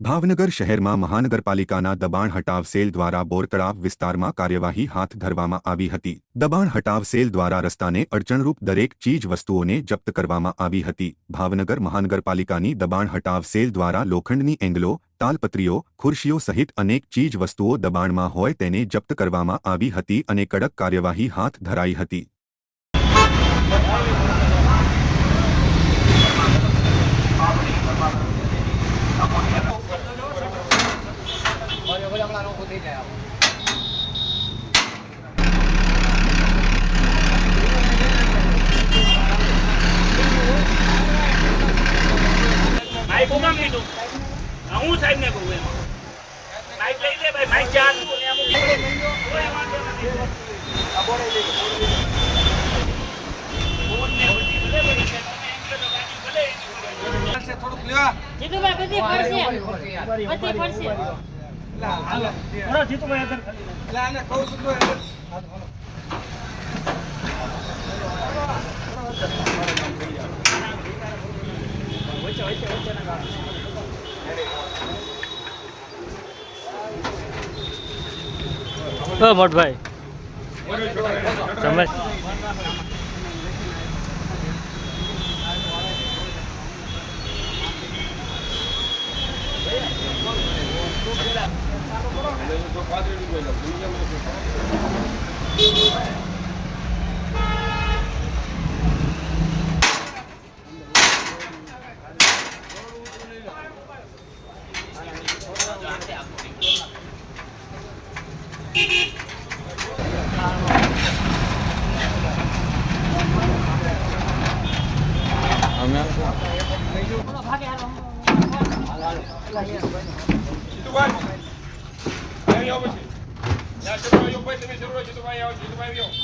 ભાવનગર શહેરમાં મહાનગરપાલિકાના દબાણ હટાવ સેલ દ્વારા બોરતળાવ વિસ્તારમાં કાર્યવાહી હાથ ધરવામાં આવી હતી। દબાણ હટાવ સેલ દ્વારા રસ્તાને અડચણરૂપ દરેક ચીજ વસ્તુઓને જપ્ત કરવામાં આવી હતી। ભાવનગર મહાનગરપાલિકાની દબાણ હટાવ સેલ દ્વારા લોખંડની એંગલો, તાલપત્રીઓ, ખુરશીઓ સહિત અનેક ચીજ વસ્તુઓ દબાણમાં હોય તેને જપ્ત કરવામાં આવી હતી અને કડક કાર્યવાહી હાથ ધરાઈ હતી। માઇક ઉગામ લીધું હું સાહેબ ને કહું એમ માઇક લઈ લે ભાઈ માઇક ચાર મોટભાઈ સમજ ભાઈ આવો છે. યા ચલો ભાઈ તમે શરૂ કરો ભાઈ આવો ભાઈ આવો